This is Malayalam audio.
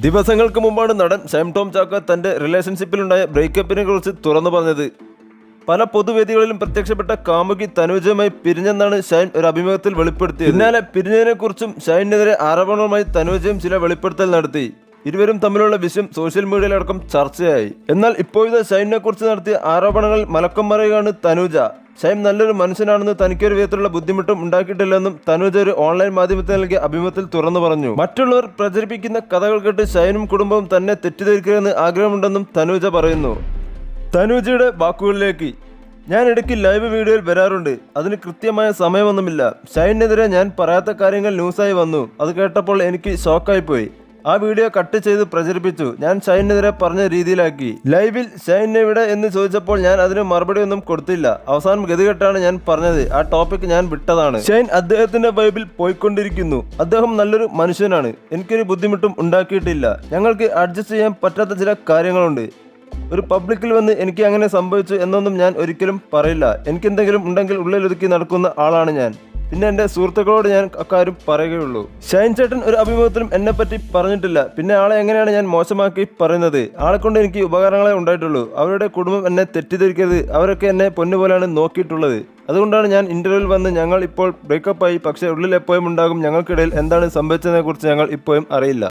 ദിവസങ്ങൾക്ക് മുമ്പാണ് നടൻ ഷൈൻ ടോം ചാക്ക തന്റെ റിലേഷൻഷിപ്പിലുണ്ടായ ബ്രേക്കപ്പിനെ കുറിച്ച് തുറന്നു പറഞ്ഞത്. പല പൊതുവേദികളിലും പ്രത്യക്ഷപ്പെട്ട കാമുകി തനുജയുമായി പിരിഞ്ഞെന്നാണ് ഷൈൻ ഒരു അഭിമുഖത്തിൽ വെളിപ്പെടുത്തിയത്. പിന്നാലെ പിരിഞ്ഞതിനെക്കുറിച്ചും ഷൈനെതിരെ ആരോപണവുമായി തനുജയും ചില വെളിപ്പെടുത്തൽ നടത്തി. ഇരുവരും തമ്മിലുള്ള വിഷയം സോഷ്യൽ മീഡിയയിലടക്കം ചർച്ചയായി. എന്നാൽ ഇപ്പോഴത്തെ ഷൈനെ കുറിച്ച് നടത്തിയ ആരോപണങ്ങളിൽ മലക്കം മറിയുകയാണ് തനുജ. ഷൈൻ നല്ലൊരു മനുഷ്യനാണെന്ന് തനിക്കൊരു വിധത്തിലുള്ള ബുദ്ധിമുട്ടും ഉണ്ടാക്കിയിട്ടില്ലെന്നും തനുജ ഒരു ഓൺലൈൻ മാധ്യമത്തിൽ നൽകിയ അഭിമുഖത്തിൽ തുറന്നു പറഞ്ഞു. മറ്റുള്ളവർ പ്രചരിപ്പിക്കുന്ന കഥകൾ കേട്ട് ഷൈനും കുടുംബവും തന്നെ തെറ്റിദ്ധരിക്കരുതെന്ന് ആഗ്രഹമുണ്ടെന്നും തനുജ പറയുന്നു. തനുജയുടെ വാക്കുകളിലേക്ക്, ഞാൻ ഇടയ്ക്ക് ലൈവ് വീഡിയോയിൽ വരാറുണ്ട്. അതിന് കൃത്യമായ സമയമൊന്നുമില്ല. ഷൈനെതിരെ ഞാൻ പറയാത്ത കാര്യങ്ങൾ ന്യൂസായി വന്നു. അത് കേട്ടപ്പോൾ എനിക്ക് ഷോക്കായിപ്പോയി. ആ വീഡിയോ കട്ട് ചെയ്ത് പ്രചരിപ്പിച്ചു. ഞാൻ ഷൈനെതിരെ പറഞ്ഞ രീതിയിലാക്കി. ലൈവിൽ ഷൈൻ എവിടെ എന്ന് ചോദിച്ചപ്പോൾ ഞാൻ അതിന് മറുപടി ഒന്നും കൊടുത്തില്ല. അവസാനം ഗതികെട്ടാണ് ഞാൻ പറഞ്ഞത്. ആ ടോപ്പിക് ഞാൻ വിട്ടതാണ്. ഷൈൻ അദ്ദേഹത്തിന്റെ വൈബിൽ പോയിക്കൊണ്ടിരിക്കുന്നു. അദ്ദേഹം നല്ലൊരു മനുഷ്യനാണ്. എനിക്കൊരു ബുദ്ധിമുട്ടും ഉണ്ടാക്കിയിട്ടില്ല. ഞങ്ങൾക്ക് അഡ്ജസ്റ്റ് ചെയ്യാൻ പറ്റാത്ത ചില കാര്യങ്ങളുണ്ട്. ഒരു പബ്ലിക്കിൽ വന്ന് എനിക്ക് അങ്ങനെ സംഭവിച്ചു എന്നൊന്നും ഞാൻ ഒരിക്കലും പറയില്ല. എനിക്കെന്തെങ്കിലും ഉണ്ടെങ്കിൽ ഉള്ളിലൊതുക്കി നടക്കുന്ന ആളാണ് ഞാൻ. പിന്നെ എൻ്റെ സുഹൃത്തുക്കളോട് ഞാൻ അക്കാര്യം പറയുകയുള്ളൂ. ഷൈൻ ചേട്ടൻ ഒരു അഭിമുഖത്തിലും എന്നെ പറ്റി പറഞ്ഞിട്ടില്ല. പിന്നെ ആളെ എങ്ങനെയാണ് ഞാൻ മോശമാക്കി പറയുന്നത്? ആളെ കൊണ്ട് എനിക്ക് ഉപകാരങ്ങളെ ഉണ്ടായിട്ടുള്ളൂ. അവരുടെ കുടുംബം എന്നെ തെറ്റിദ്ധരിക്കരുത്. അവരൊക്കെ എന്നെ പൊന്നുപോലെയാണ് നോക്കിയിട്ടുള്ളത്. അതുകൊണ്ടാണ് ഞാൻ ഇന്റർവ്യൂവിൽ വന്ന് ഞങ്ങൾ ഇപ്പോൾ ബ്രേക്കപ്പായി, പക്ഷേ ഉള്ളിൽ എപ്പോഴും ഉണ്ടാകും. ഞങ്ങൾക്കിടയിൽ എന്താണ് സംഭവിച്ചതിനെ കുറിച്ച് ഞങ്ങൾ ഇപ്പോഴും അറിയില്ല.